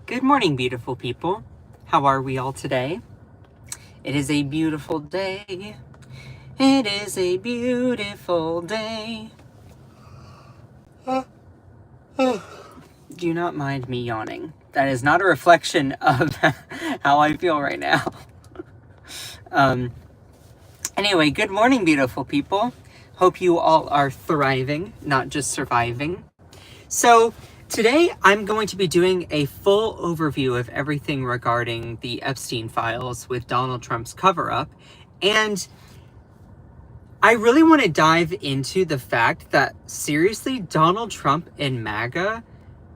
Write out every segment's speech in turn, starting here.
Good morning, beautiful people. How are we all today? It is a beautiful day. It is a beautiful day. Do not mind me yawning. That is not a reflection of how I feel right now. Anyway, good morning, beautiful people. Hope you all are thriving, not just surviving. So, today, I'm going to be doing a full overview of everything regarding the Epstein files with Donald Trump's cover-up. And I really want to dive into the fact that, seriously, Donald Trump and MAGA,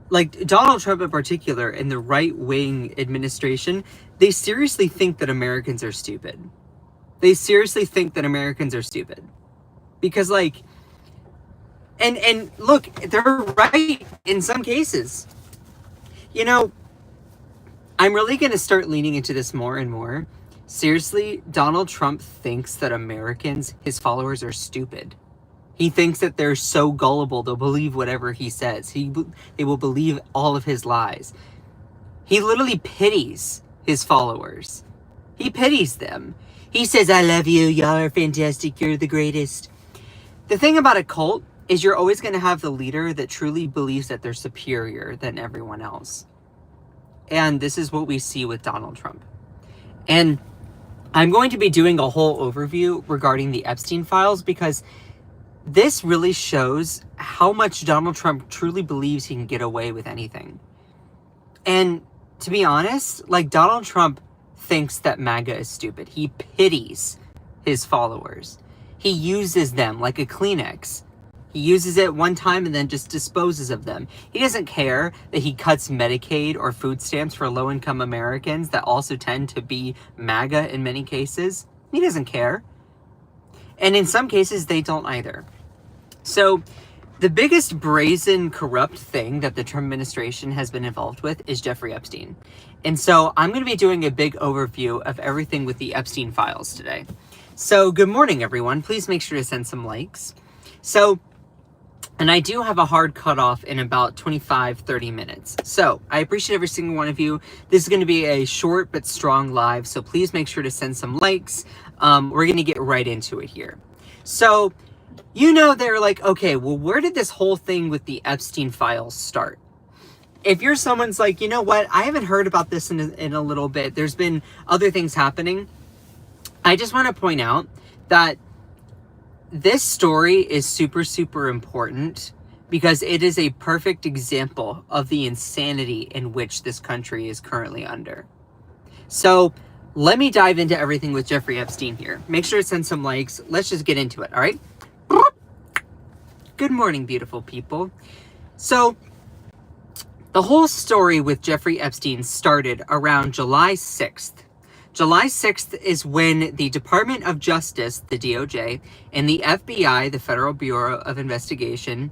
like Donald Trump in particular, and the right-wing administration, they seriously think that Americans are stupid. They seriously think that Americans are stupid. Because, like, and look, they're right in some cases. You know, I'm really going to start leaning into this more and more. Seriously, Donald Trump thinks that Americans, his followers, are stupid. He thinks that they're so gullible, they'll believe whatever he says. They will believe all of his lies. He literally pities his followers. He pities them. He says, I love you, y'all are fantastic, you're the greatest. The thing about a cult is you're always going to have the leader that truly believes that they're superior than everyone else. And this is what we see with Donald Trump. And I'm going to be doing a whole overview regarding the Epstein files because this really shows how much Donald Trump truly believes he can get away with anything. And to be honest, like, Donald Trump thinks that MAGA is stupid. He pities his followers. He uses them like a Kleenex. He uses it one time and then just disposes of them. He doesn't care that he cuts Medicaid or food stamps for low-income Americans that also tend to be MAGA in many cases. He doesn't care. And in some cases, they don't either. So the biggest brazen, corrupt thing that the Trump administration has been involved with is Jeffrey Epstein. And so I'm going to be doing a big overview of everything with the Epstein files today. So good morning, everyone. Please make sure to send some likes. And I do have a hard cutoff in about 25-30 minutes. So I appreciate every single one of you. This is going to be a short but strong live, so please make sure to send some likes. We're going to get right into it here. So, you know, they're like, okay, well, where did this whole thing with the Epstein files start? If you're someone's like, you know what, I haven't heard about this in a little bit. There's been other things happening. I just want to point out that this story is super, super important because it is a perfect example of the insanity in which this country is currently under. So let me dive into everything with Jeffrey Epstein here. Make sure to send some likes. Let's just get into it, all right? Good morning, beautiful people. So the whole story with Jeffrey Epstein started around July 6th. July 6th is when the Department of Justice, the DOJ, and the FBI, the Federal Bureau of Investigation,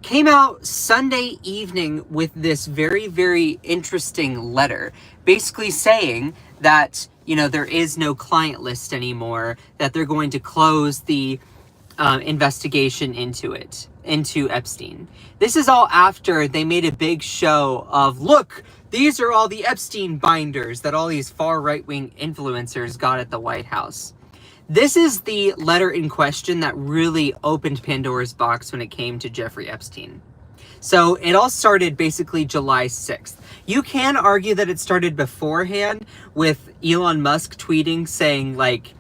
came out Sunday evening with this very, very interesting letter, basically saying that, you know, there is no client list anymore, that they're going to close the investigation into Epstein. This is all after they made a big show of, look, these are all the Epstein binders that all these far right-wing influencers got at the White House. This is the letter in question that really opened Pandora's box when it came to Jeffrey Epstein. So it all started basically July 6th. You can argue that it started beforehand with Elon Musk tweeting saying, like,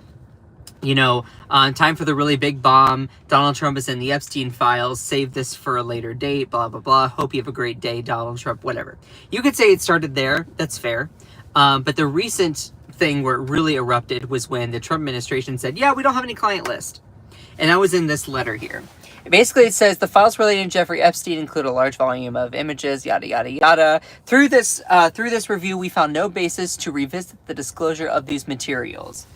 you know, time for the really big bomb. Donald Trump is in the Epstein files. Save this for a later date, blah, blah, blah. Hope you have a great day, Donald Trump, whatever. You could say it started there. That's fair. But the recent thing where it really erupted was when the Trump administration said, yeah, we don't have any client list. And that was in this letter here. Basically, it says the files relating to Jeffrey Epstein include a large volume of images, yada, yada, yada. Through this review, we found no basis to revisit the disclosure of these materials.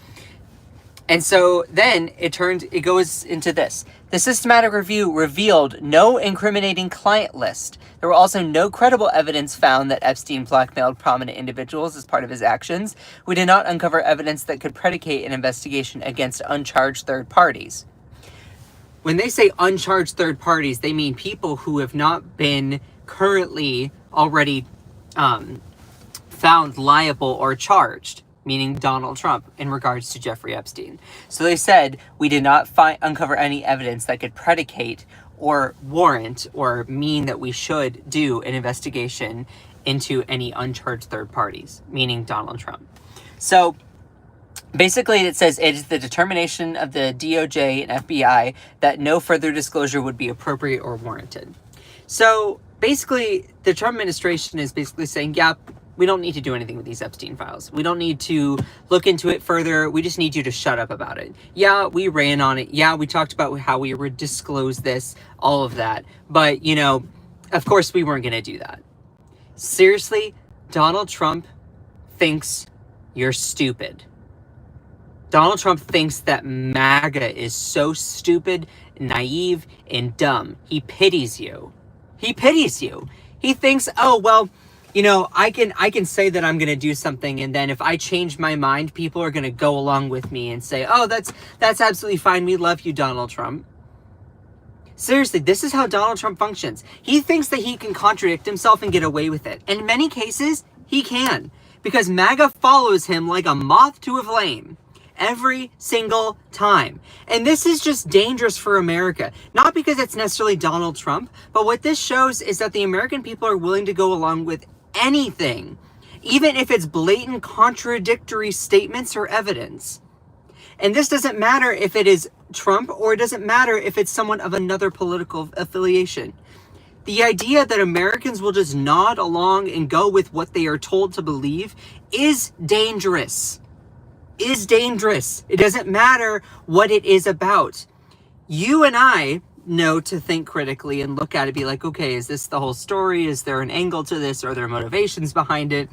And so then it goes into this. The systematic review revealed no incriminating client list. There were also no credible evidence found that Epstein blackmailed prominent individuals as part of his actions. We did not uncover evidence that could predicate an investigation against uncharged third parties. When they say uncharged third parties, they mean people who have not been currently already found liable or charged, meaning Donald Trump, in regards to Jeffrey Epstein. So they said, we did not uncover any evidence that could predicate or warrant or mean that we should do an investigation into any uncharged third parties, meaning Donald Trump. So basically, it says it is the determination of the DOJ and FBI that no further disclosure would be appropriate or warranted. So basically, the Trump administration is basically saying, yeah, we don't need to do anything with these Epstein files. We don't need to look into it further. We just need you to shut up about it. Yeah, we ran on it. Yeah, we talked about how we would disclose this, all of that. But, you know, of course we weren't going to do that. Seriously, Donald Trump thinks you're stupid. Donald Trump thinks that MAGA is so stupid, naive, and dumb. He pities you. He pities you. He thinks, oh, well, you know, I can say that I'm going to do something, and then if I change my mind, people are going to go along with me and say, oh, that's absolutely fine. We love you, Donald Trump. Seriously, this is how Donald Trump functions. He thinks that he can contradict himself and get away with it. In many cases, he can, because MAGA follows him like a moth to a flame every single time. And this is just dangerous for America. Not because it's necessarily Donald Trump, but what this shows is that the American people are willing to go along with anything, even if it's blatant contradictory statements or evidence. And this doesn't matter if it is Trump, or it doesn't matter if it's someone of another political affiliation. The idea that Americans will just nod along and go with what they are told to believe is dangerous. It doesn't matter what it is about. You and I know to think critically and look at it, be like, okay, is this the whole story? Is there an angle to this? Are there motivations behind it?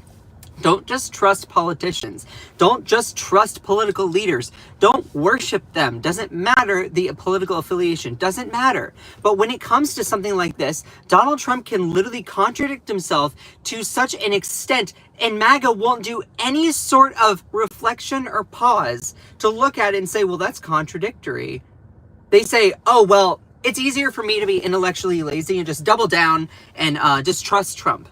Don't just trust politicians. Don't just trust political leaders. Don't worship them. Doesn't matter the political affiliation. Doesn't matter. But when it comes to something like this, Donald Trump can literally contradict himself to such an extent, and MAGA won't do any sort of reflection or pause to look at it and say, well, that's contradictory. They say, oh, well, it's easier for me to be intellectually lazy and just double down and just trust Trump.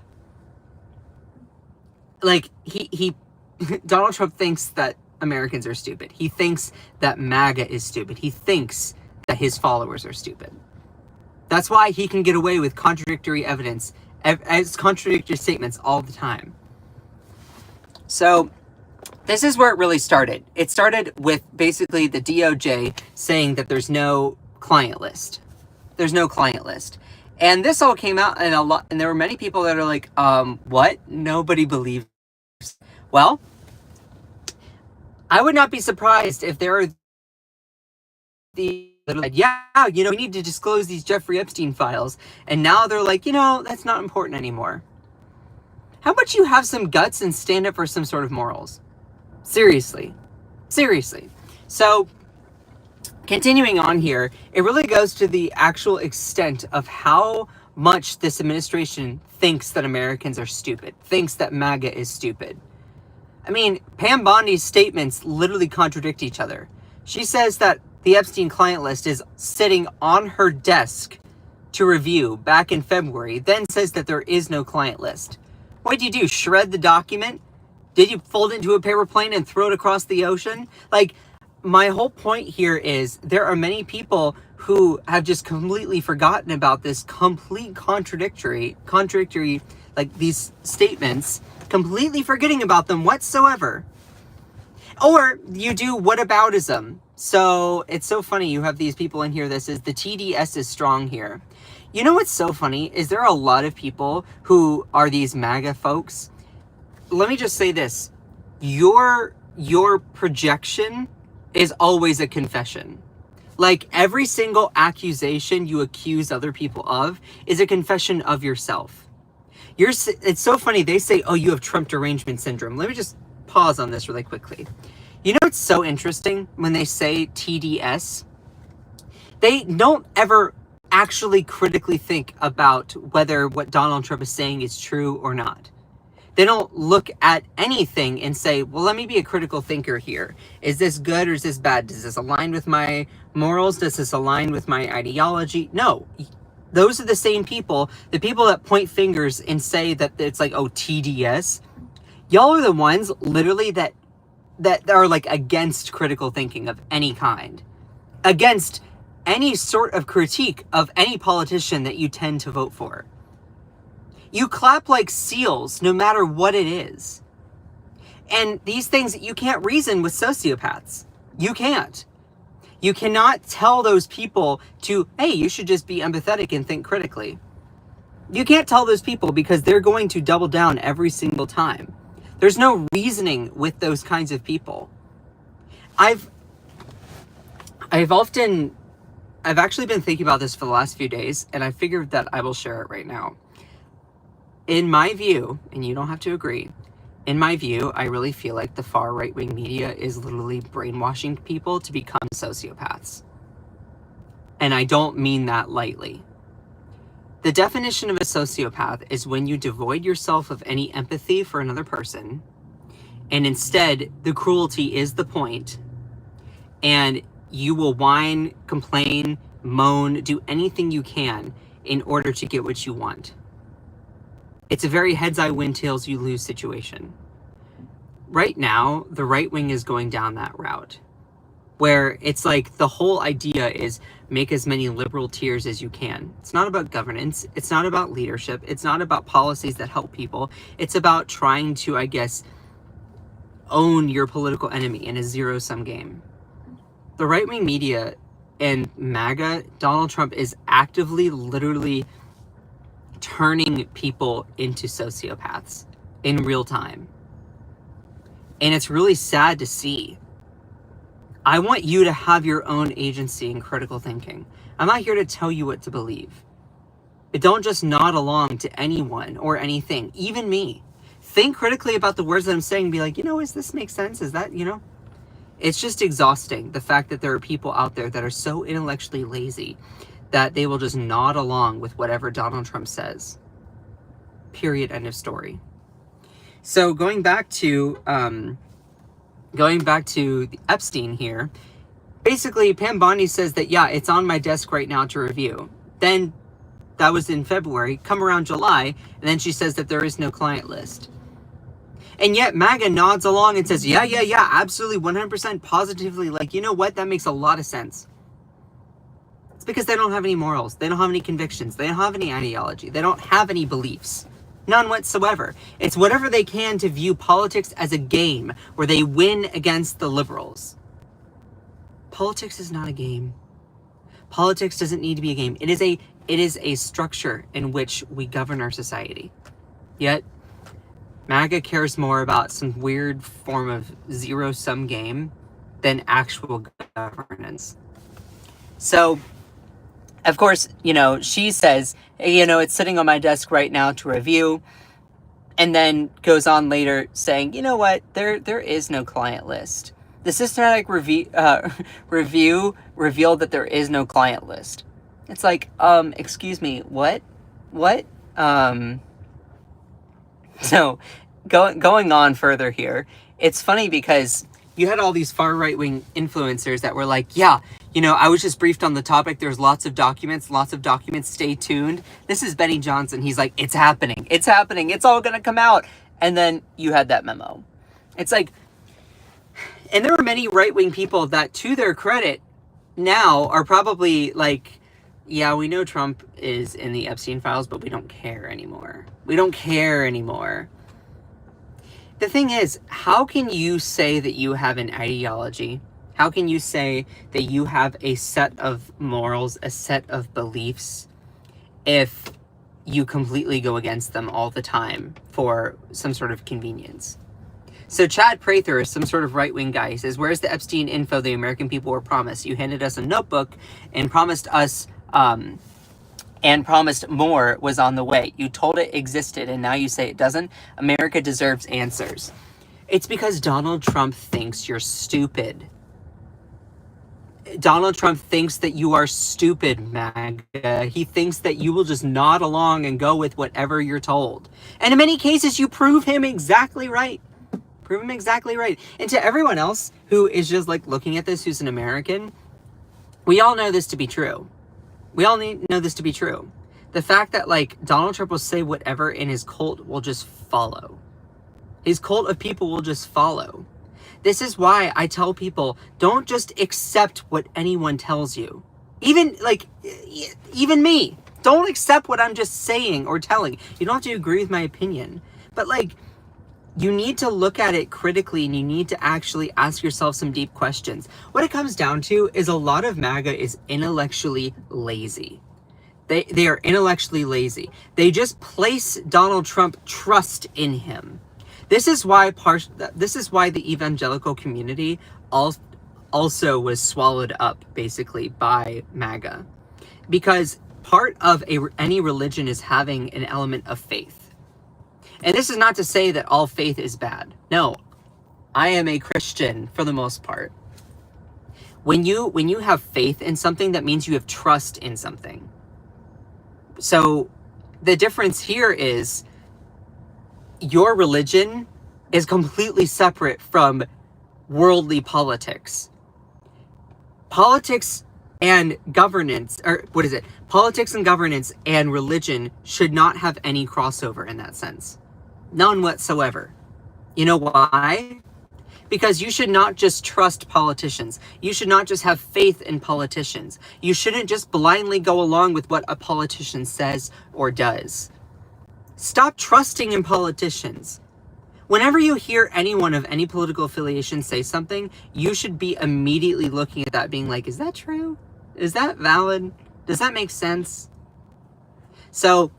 Like, he Donald Trump thinks that Americans are stupid. He thinks that MAGA is stupid. He thinks that his followers are stupid. That's why he can get away with contradictory evidence, as contradictory statements all the time. So, this is where it really started. It started with basically the DOJ saying that there's no client list. There's no client list. And this all came out, and there were many people that are like, what? Nobody believes. Well, I would not be surprised if there are the like, yeah, you know, we need to disclose these Jeffrey Epstein files. And now they're like, you know, that's not important anymore. How about you have some guts and stand up for some sort of morals? Seriously. So, continuing on here, it really goes to the actual extent of how much this administration thinks that Americans are stupid, thinks that MAGA is stupid. I mean, Pam Bondi's statements literally contradict each other. She says that the Epstein client list is sitting on her desk to review back in February, then says that there is no client list. What did you do? Shred the document? Did you fold it into a paper plane and throw it across the ocean? Like, my whole point here is there are many people who have just completely forgotten about this complete contradictory, like these statements, completely forgetting about them whatsoever. Or you do whataboutism. So it's so funny. You have these people in here that says the TDS is strong here. You know what's so funny is there are a lot of people who are these MAGA folks. Let me just say this. Your projection is always a confession. Like, every single accusation you accuse other people of is a confession of yourself. It's so funny. They say, oh, you have Trump derangement syndrome. Let me just pause on this really quickly. You know what's so interesting when they say TDS? They don't ever actually critically think about whether what Donald Trump is saying is true or not. They don't look at anything and say, well, let me be a critical thinker here. Is this good or is this bad? Does this align with my morals? Does this align with my ideology? No. Those are the same people, the people that point fingers and say that it's like, oh, TDS. Y'all are the ones literally that are like against critical thinking of any kind, against any sort of critique of any politician that you tend to vote for. You clap like seals no matter what it is. And these things, you can't reason with sociopaths. You can't. You cannot tell those people to, hey, you should just be empathetic and think critically. You can't tell those people because they're going to double down every single time. There's no reasoning with those kinds of people. I've actually been thinking about this for the last few days, and I figured that I will share it right now. In my view, and you don't have to agree, in my view, I really feel like the far right-wing media is literally brainwashing people to become sociopaths. And I don't mean that lightly. The definition of a sociopath is when you devoid yourself of any empathy for another person, and instead the cruelty is the point, and you will whine, complain, moan, do anything you can in order to get what you want. It's a very heads I win, tails you lose situation. Right now, the right wing is going down that route, where it's like the whole idea is make as many liberal tiers as you can. It's not about governance. It's not about leadership. It's not about policies that help people. It's about trying to, I guess, own your political enemy in a zero-sum game. The right-wing media and MAGA, Donald Trump is actively, literally turning people into sociopaths in real time. And it's really sad to see. I want you to have your own agency in critical thinking. I'm not here to tell you what to believe. But don't just nod along to anyone or anything, even me. Think critically about the words that I'm saying and be like, does this make sense? Is that, It's just exhausting, the fact that there are people out there that are so intellectually lazy that they will just nod along with whatever Donald Trump says. Period. End of story. So going back to the Epstein here, basically Pam Bondi says that, yeah, it's on my desk right now to review. Then that was in February, come around July, and then she says that there is no client list. And yet MAGA nods along and says, yeah, absolutely, 100% positively, like, you know what, that makes a lot of sense. It's because they don't have any morals. They don't have any convictions. They don't have any ideology. They don't have any beliefs. None whatsoever. It's whatever they can to view politics as a game where they win against the liberals. Politics is not a game. Politics doesn't need to be a game. It is a structure in which we govern our society. Yet, MAGA cares more about some weird form of zero-sum game than actual governance. So, of course, she says, it's sitting on my desk right now to review, and then goes on later saying, you know what, there is no client list. The systematic review revealed that there is no client list. It's like, excuse me, what? So, going on further here, it's funny because you had all these far right-wing influencers that were like, yeah, I was just briefed on the topic. There's lots of documents, stay tuned. This is Benny Johnson. He's like, it's happening. It's all going to come out. And then you had that memo. It's like, and there are many right-wing people that, to their credit, now are probably like, yeah, we know Trump is in the Epstein files, but we don't care anymore. The thing is, how can you say that you have an ideology? How can you say that you have a set of morals, a set of beliefs, if you completely go against them all the time for some sort of convenience? So Chad Prather is some sort of right-wing guy. He says, where's the Epstein info the American people were promised? You handed us a notebook and promised us, and promised more was on the way. You told it existed, and now you say it doesn't. America deserves answers. It's because Donald Trump thinks you're stupid. Donald Trump thinks that you are stupid, MAGA. He thinks that you will just nod along and go with whatever you're told. And in many cases, you prove him exactly right. And to everyone else who is just like looking at this, who's an American, we all know this to be true. The fact that like Donald Trump will say whatever and his cult will just follow. His cult of people will just follow. This is why I tell people, don't just accept what anyone tells you. Even me. Don't accept what I'm just saying or telling. You don't have to agree with my opinion. But you need to look at it critically, and you need to actually ask yourself some deep questions. What it comes down to is a lot of MAGA is intellectually lazy. They are intellectually lazy. They just place Donald Trump trust in him. This is why the evangelical community also was swallowed up basically by MAGA, because part of any religion is having an element of faith. And this is not to say that all faith is bad. No, I am a Christian for the most part. When you have faith in something, that means you have trust in something. So the difference here is your religion is completely separate from worldly politics. Politics and governance, politics and governance and religion should not have any crossover in that sense. None whatsoever. You know why? Because you should not just trust politicians. You should not just have faith in politicians. You shouldn't just blindly go along with what a politician says or does. Stop trusting in politicians. Whenever you hear anyone of any political affiliation say something, you should be immediately looking at that being like, is that true? Is that valid? Does that make sense? So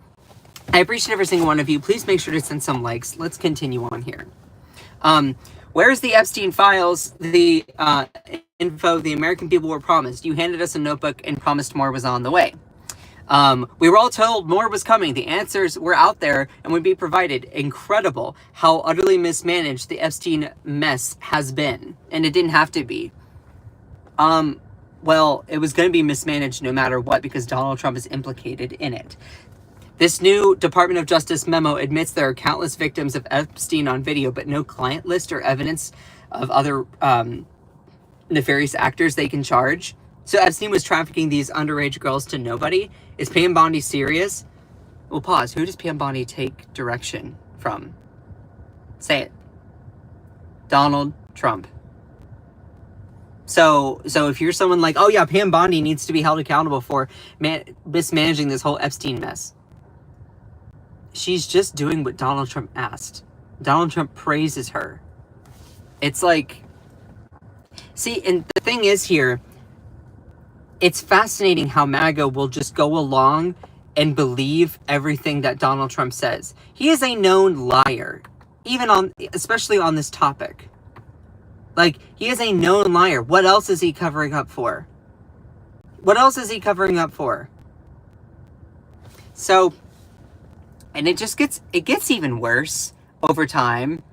I appreciate every single one of you. Please make sure to send some likes. Let's continue on here. Where's the Epstein files? The info the American people were promised. You handed us a notebook and promised more was on the way. We were all told more was coming. The answers were out there and would be provided. Incredible how utterly mismanaged the Epstein mess has been. And it didn't have to be. Well, it was going to be mismanaged no matter what, because Donald Trump is implicated in it. This new Department of Justice memo admits there are countless victims of Epstein on video, but no client list or evidence of other nefarious actors they can charge. So Epstein was trafficking these underage girls to nobody. Is Pam Bondi serious? Well, pause. Who does Pam Bondi take direction from? Say it. Donald Trump. So if you're someone like, oh yeah, Pam Bondi needs to be held accountable for mismanaging this whole Epstein mess. She's just doing what Donald Trump asked. Donald Trump praises her. It's like, see, and the thing is here, it's fascinating how MAGA will just go along and believe everything that Donald Trump says. He is a known liar, especially on this topic. Like, he is a known liar. What else is he covering up for? What else is he covering up for? So, and it gets even worse over time.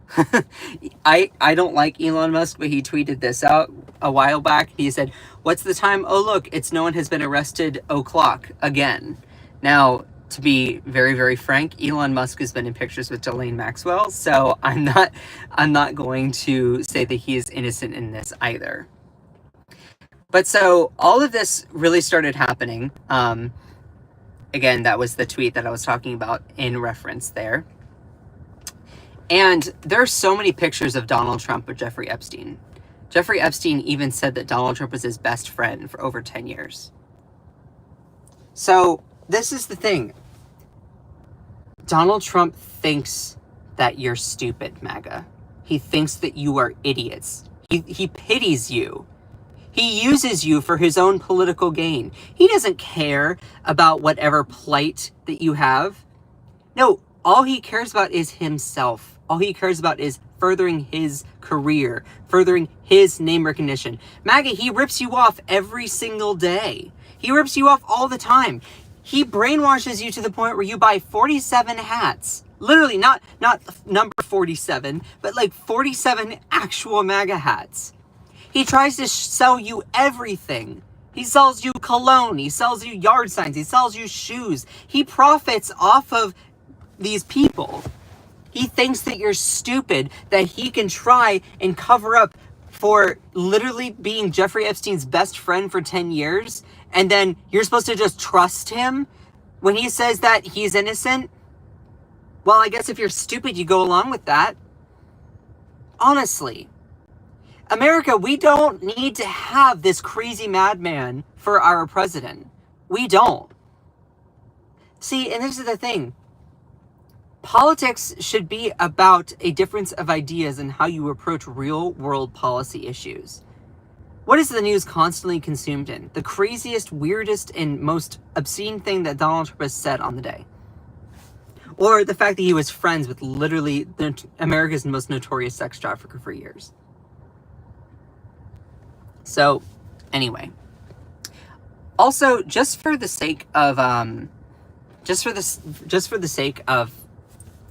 I don't like Elon Musk, but he tweeted this out a while back. He said, what's the time? Oh, look, it's no one has been arrested o'clock again. Now, to be very, very frank, Elon Musk has been in pictures with Ghislaine Maxwell, so I'm not going to say that he is innocent in this either. But so all of this really started happening. Again, that was the tweet that I was talking about in reference there. And there are so many pictures of Donald Trump with Jeffrey Epstein. Jeffrey Epstein even said that Donald Trump was his best friend for over 10 years. So this is the thing. Donald Trump thinks that you're stupid, MAGA. He thinks that you are idiots. He pities you. He uses you for his own political gain. He doesn't care about whatever plight that you have. No, all he cares about is himself. All he cares about is furthering his career, furthering his name recognition. MAGA, he rips you off every single day. He rips you off all the time. He brainwashes you to the point where you buy 47 hats. Literally, not number 47, but like 47 actual MAGA hats. He tries to sell you everything. He sells you cologne. He sells you yard signs. He sells you shoes. He profits off of these people. He thinks that you're stupid, that he can try and cover up for literally being Jeffrey Epstein's best friend for 10 years. And then you're supposed to just trust him when he says that he's innocent. Well, I guess if you're stupid, you go along with that. Honestly, America, we don't need to have this crazy madman for our president. We don't. See, and this is the thing. Politics should be about a difference of ideas and how you approach real world policy issues. What is the news constantly consumed in? The craziest, weirdest, and most obscene thing that Donald Trump has said on the day. Or the fact that he was friends with literally America's most notorious sex trafficker for years. So, anyway. Also, just for the sake of,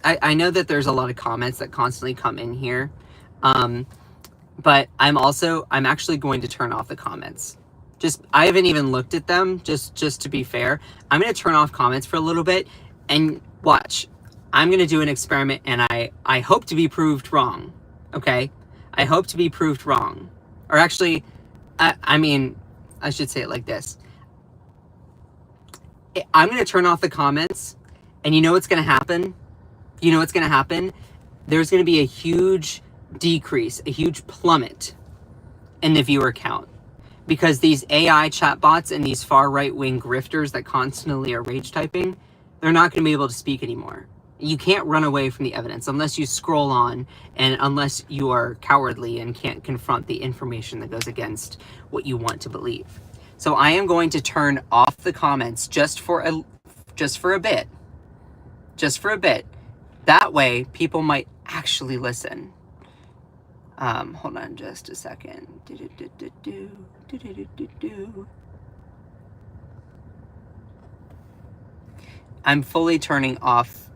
I know that there's a lot of comments that constantly come in here. But I'm actually going to turn off the comments. I haven't even looked at them, just to be fair. I'm going to turn off comments for a little bit, and watch. I'm going to do an experiment, and I hope to be proved wrong, okay? I hope to be proved wrong. Or actually, I mean, I should say it like this. I'm going to turn off the comments, and you know what's going to happen? You know what's going to happen? There's going to be a huge decrease, a huge plummet in the viewer count, because these AI chatbots and these far right-wing grifters that constantly are rage typing, they're not going to be able to speak anymore. You can't run away from the evidence unless you scroll on, and unless you are cowardly and can't confront the information that goes against what you want to believe. So I am going to turn off the comments just for a bit. That way people might actually listen. Hold on just a second. I'm fully turning off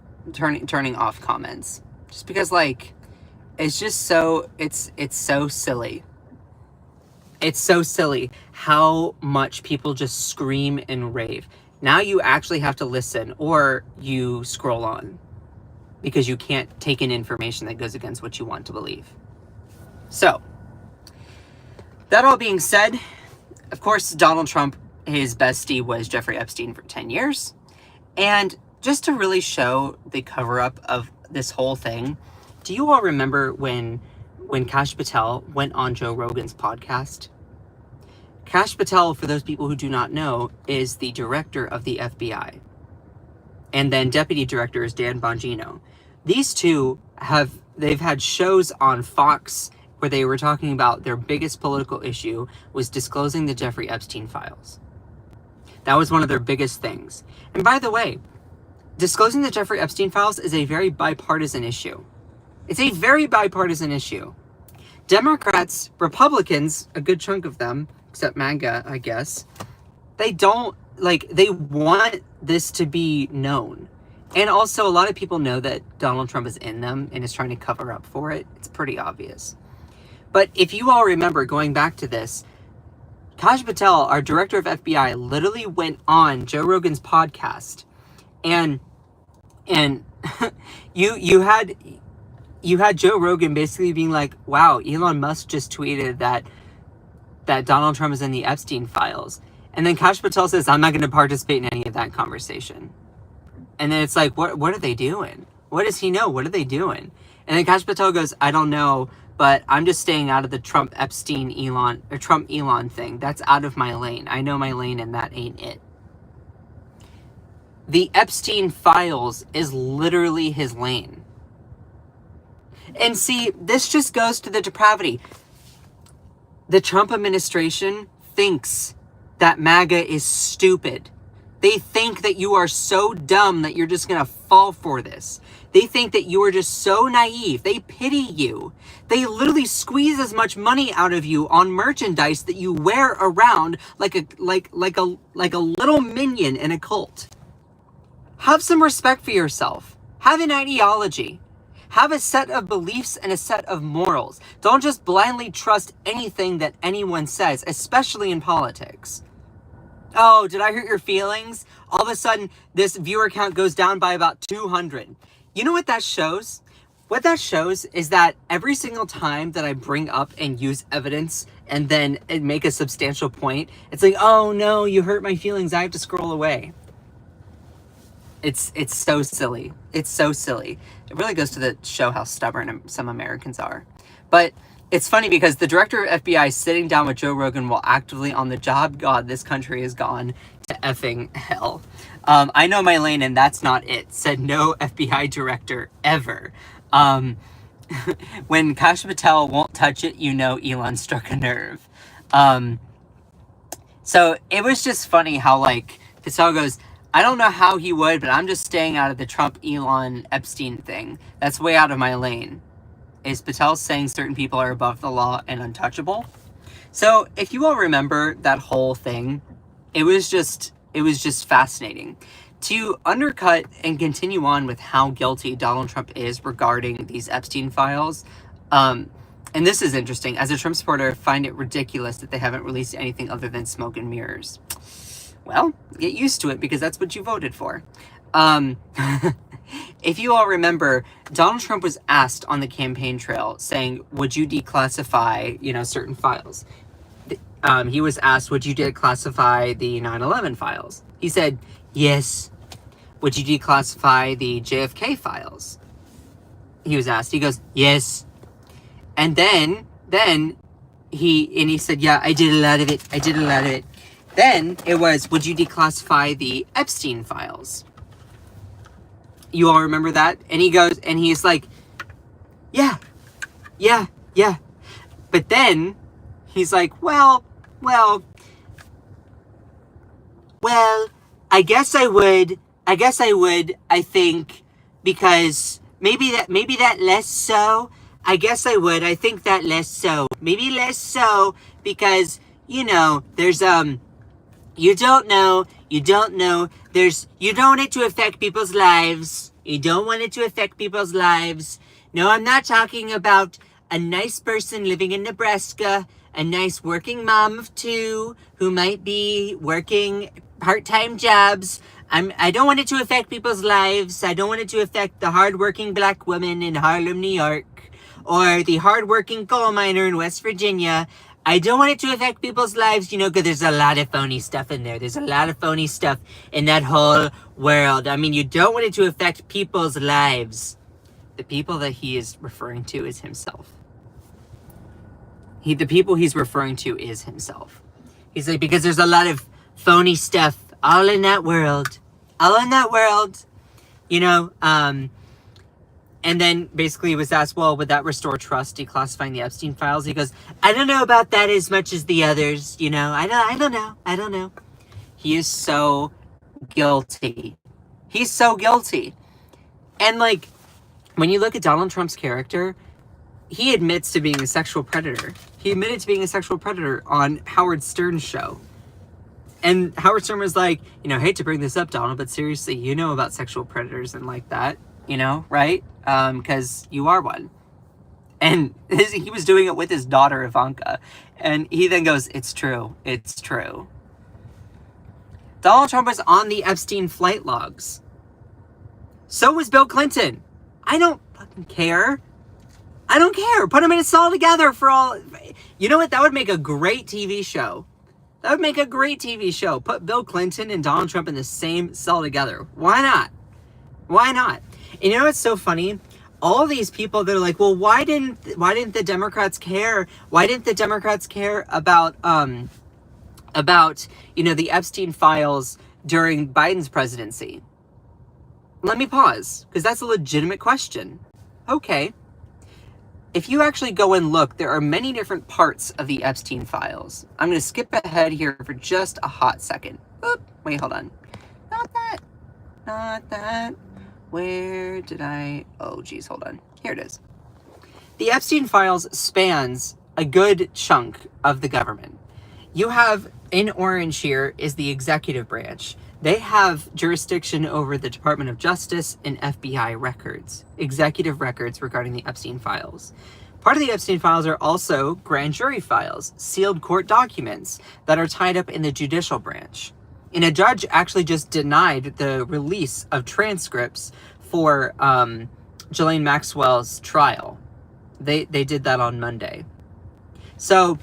comments, just because, like, it's just so, it's so silly. It's so silly how much people just scream and rave. Now you actually have to listen, or you scroll on, because you can't take in information that goes against what you want to believe. So, that all being said, of course, Donald Trump, his bestie was Jeffrey Epstein for 10 years. And just to really show the cover-up of this whole thing, do you all remember when Kash Patel went on Joe Rogan's podcast? Kash Patel, for those people who do not know, is the director of the FBI. And then deputy director is Dan Bongino. These two they've had shows on Fox where they were talking about their biggest political issue was disclosing the Jeffrey Epstein files. That was one of their biggest things. And by the way, disclosing the Jeffrey Epstein files is a very bipartisan issue. It's a very bipartisan issue. Democrats, Republicans, a good chunk of them, except MAGA, I guess, they want this to be known. And also, a lot of people know that Donald Trump is in them and is trying to cover up for it. It's pretty obvious. But if you all remember, going back to this, Kash Patel, our director of FBI, literally went on Joe Rogan's podcast, and you had Joe Rogan basically being like, "Wow, Elon Musk just tweeted that Donald Trump is in the Epstein files," and then Kash Patel says, "I'm not going to participate in any of that conversation." And then it's like, what are they doing? What does he know? What are they doing? And then Kash Patel goes, "I don't know, but I'm just staying out of the Trump Elon thing. That's out of my lane. I know my lane, and that ain't it." The Epstein files is literally his lane. And see, this just goes to the depravity. The Trump administration thinks that MAGA is stupid. They think that you are so dumb that you're just going to fall for this. They think that you are just so naive. They pity you. They literally squeeze as much money out of you on merchandise that you wear around like a little minion in a cult. Have some respect for yourself. Have an ideology. Have a set of beliefs and a set of morals. Don't just blindly trust anything that anyone says, especially in politics. Oh, did I hurt your feelings? All of a sudden, this viewer count goes down by about 200. You know what that shows? What that shows is that every single time that I bring up and use evidence and then make a substantial point, it's like, oh no, you hurt my feelings, I have to scroll away. It's so silly. It's so silly. It really goes to the show how stubborn some Americans are. But it's funny because the director of FBI is sitting down with Joe Rogan while actively on the job. God, this country has gone to effing hell. I know my lane, and that's not it. Said no FBI director ever. When Kash Patel won't touch it, you know Elon struck a nerve. So it was just funny how, like, Patel goes, I don't know how he would, but I'm just staying out of the Trump, Elon, Epstein thing. That's way out of my lane. Is Patel saying certain people are above the law and untouchable? So if you all remember that whole thing, it was just fascinating. To undercut and continue on with how guilty Donald Trump is regarding these Epstein files, and this is interesting. As a Trump supporter, I find it ridiculous that they haven't released anything other than smoke and mirrors. Well, get used to it because that's what you voted for. If you all remember, Donald Trump was asked on the campaign trail saying, would you declassify, certain files? He was asked, would you declassify the 9/11 files? He said, yes. Would you declassify the JFK files? He was asked. He goes, yes. And then he said, yeah, I did a lot of it. Then it was, would you declassify the Epstein files? You all remember that? And he goes, and he's like, yeah. But then he's like, well, I guess I would, I think, because maybe that less so. I guess I would. I think that less so. Maybe less so because, there's, you don't know. You don't want it to affect people's lives. No, I'm not talking about a nice person living in Nebraska, a nice working mom of two who might be working part-time jobs. I don't want it to affect people's lives. I don't want it to affect the hardworking black woman in Harlem, New York, or the hardworking coal miner in West Virginia. I don't want it to affect people's lives, because there's a lot of phony stuff in there. There's a lot of phony stuff in that whole world. I mean, you don't want it to affect people's lives. The people that he is referring to is himself. The people he's referring to is himself. He's like, because there's a lot of phony stuff all in that world. And then basically he was asked, well, would that restore trust, declassifying the Epstein files? He goes, I don't know about that as much as the others, I don't know. He is so guilty. He's so guilty. And like, when you look at Donald Trump's character, he admits to being a sexual predator. He admitted to being a sexual predator on Howard Stern's show. And Howard Stern was like, hate to bring this up, Donald, but seriously, you know about sexual predators and like that, right? Because you are one. And he was doing it with his daughter, Ivanka. And he then goes, it's true. Donald Trump was on the Epstein flight logs. So was Bill Clinton. I don't fucking care. Put them in a cell together for all... You know what? That would make a great TV show. Put Bill Clinton and Donald Trump in the same cell together. Why not? And you know what's so funny? All these people that are like, well, why didn't the Democrats care? Why didn't the Democrats care about the Epstein files during Biden's presidency? Let me pause, because that's a legitimate question. Okay. If you actually go and look, there are many different parts of the Epstein files. I'm going to skip ahead here for just a hot second. Oop, wait, hold on. Not that. Where did I... Oh, geez, hold on. Here it is. The Epstein files spans a good chunk of the government. You have, in orange here, is the executive branch. They have jurisdiction over the Department of Justice and FBI records, executive records regarding the Epstein files. Part of the Epstein files are also grand jury files, sealed court documents that are tied up in the judicial branch. And a judge actually just denied the release of transcripts for Ghislaine Maxwell's trial. They did that on Monday. So,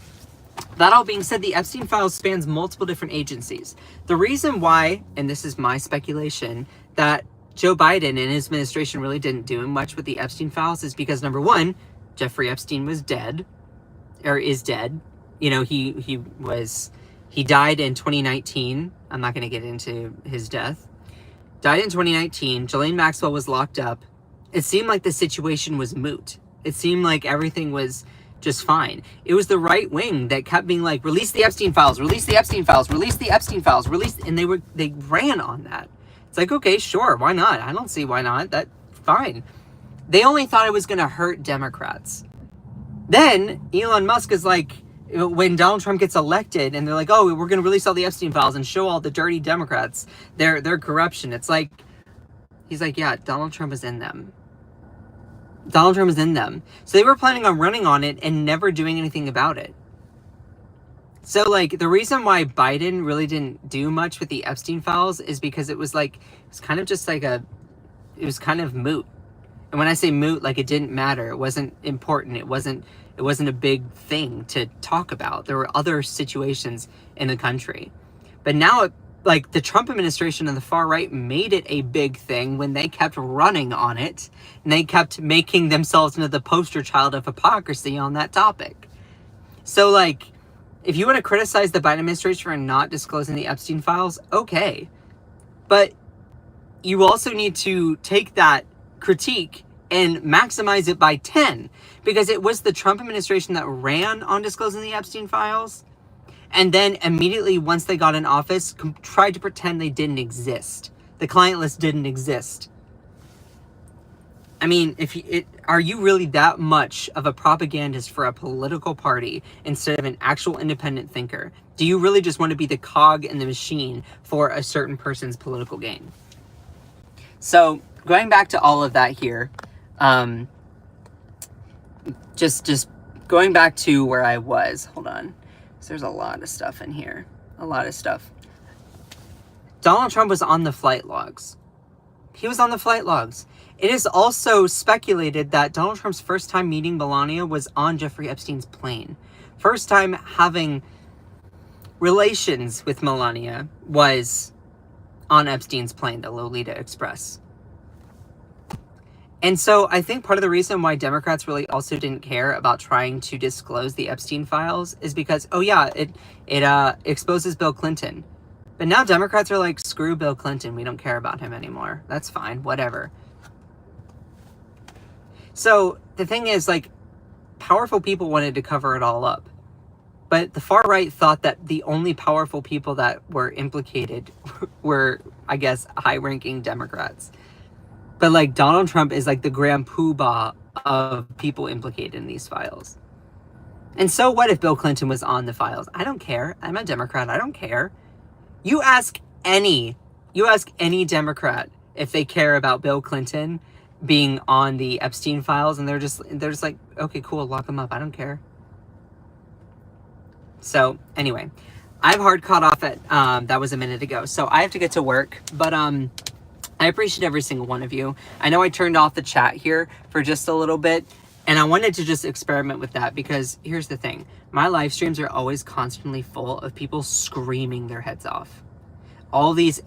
that all being said, the Epstein files spans multiple different agencies. The reason why, and this is my speculation, that Joe Biden and his administration really didn't do much with the Epstein files is because, number one, Jeffrey Epstein was dead, or is dead. You know, he died in 2019. I'm not going to get into his death. Died in 2019. Ghislaine Maxwell was locked up. It seemed like the situation was moot. It seemed like everything was just fine. It was the right wing that kept being like, release the Epstein files, release the Epstein files, release the Epstein files, release, and they ran on that. It's like, okay, sure, why not? I don't see why not. That's fine. They only thought it was going to hurt Democrats. Then Elon Musk is like, when Donald Trump gets elected and they're like, oh, we're going to release all the Epstein files and show all the dirty Democrats their corruption. It's like, he's like, yeah, Donald Trump is in them. Donald Trump is in them. So they were planning on running on it and never doing anything about it. So, like, the reason why Biden really didn't do much with the Epstein files is because it was kind of just like it was kind of moot. And when I say moot, like, it didn't matter. It wasn't important. It wasn't a big thing to talk about. There were other situations in the country. But now, like, the Trump administration and the far right made it a big thing when they kept running on it. And they kept making themselves into the poster child of hypocrisy on that topic. So, like, if you want to criticize the Biden administration for not disclosing the Epstein files, okay. But you also need to take that critique and maximize it by 10, because it was the Trump administration that ran on disclosing the Epstein files, and then immediately once they got in office tried to pretend they didn't exist. The client list didn't exist. I mean, are you really that much of a propagandist for a political party instead of an actual independent thinker? Do you really just want to be the cog in the machine for a certain person's political gain? So, going back to all of that here, just going back to where I was. Hold on. So there's a lot of stuff in here. A lot of stuff. Donald Trump was on the flight logs. He was on the flight logs. It is also speculated that Donald Trump's first time meeting Melania was on Jeffrey Epstein's plane. First time having relations with Melania was on Epstein's plane, the Lolita Express. And so I think part of the reason why Democrats really also didn't care about trying to disclose the Epstein files is because, oh yeah, it exposes Bill Clinton. But now Democrats are like, screw Bill Clinton. We don't care about him anymore. That's fine. Whatever. So the thing is, like, powerful people wanted to cover it all up. But the far right thought that the only powerful people that were implicated were, I guess, high-ranking Democrats. But, like, Donald Trump is, like, the grand poobah of people implicated in these files. And so what if Bill Clinton was on the files? I don't care. I'm a Democrat. I don't care. You ask any Democrat if they care about Bill Clinton being on the Epstein files, and they're just like, okay, cool, lock him up. I don't care. So, anyway, I've hard caught off at, that was a minute ago. So I have to get to work, but, I appreciate every single one of you. I know I turned off the chat here for just a little bit, and I wanted to just experiment with that because here's the thing. My live streams are always constantly full of people screaming their heads off. All these,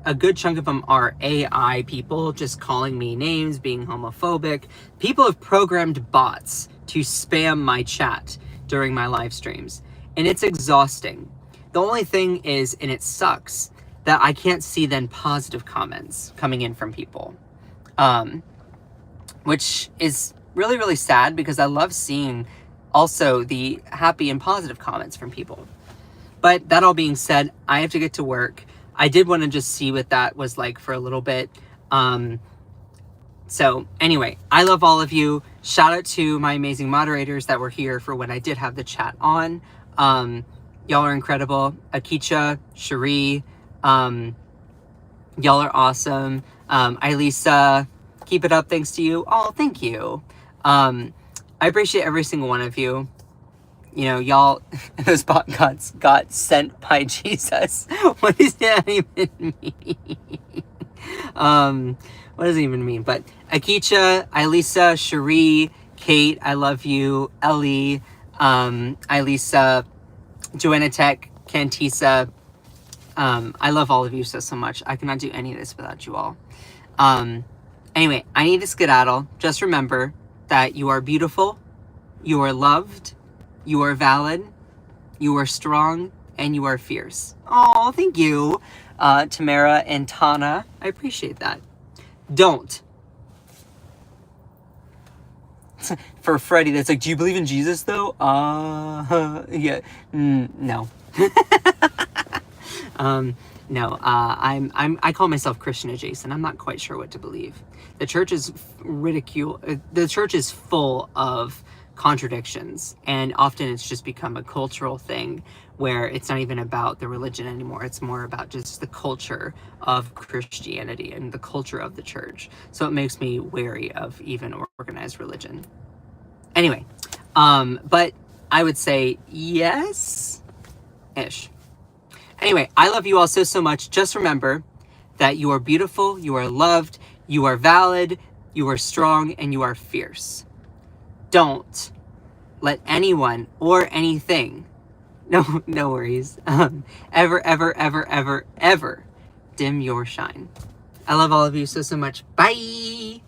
a good chunk of them are AI people just calling me names, being homophobic. People have programmed bots to spam my chat during my live streams, and it's exhausting. The only thing is, and it sucks, that I can't see then positive comments coming in from people, which is really, really sad because I love seeing also the happy and positive comments from people. But that all being said, I have to get to work. I did want to just see what that was like for a little bit. So anyway, I love all of you. Shout out to my amazing moderators that were here for when I did have the chat on. Y'all are incredible. Akicha, Cherie, y'all are awesome. Ilisa, keep it up. Thanks to you. Oh, thank you. I appreciate every single one of you. You know, y'all, those bot gods got sent by Jesus. What does that even mean? What does it even mean? But Akicha, Ilisa, Cherie, Kate, I love you. Ellie, Ilisa, Joanna Tech, Cantisa, I love all of you so much. I cannot do any of this without you all. Anyway, I need to skedaddle. Just remember that you are beautiful, you are loved, you are valid, you are strong, and you are fierce. Oh, thank you, Tamara and Tana. I appreciate that. Don't. For Freddie, that's like, do you believe in Jesus though? Yeah, no. No, I call myself Christian adjacent. I'm not quite sure what to believe. The church is the church is full of contradictions, and often it's just become a cultural thing where it's not even about the religion anymore. It's more about just the culture of Christianity and the culture of the church. So it makes me wary of even organized religion. Anyway, but I would say yes-ish. Anyway, I love you all so much. Just remember that you are beautiful, you are loved, you are valid, you are strong, and you are fierce. Don't let anyone or anything, no worries, ever dim your shine. I love all of you so much. Bye!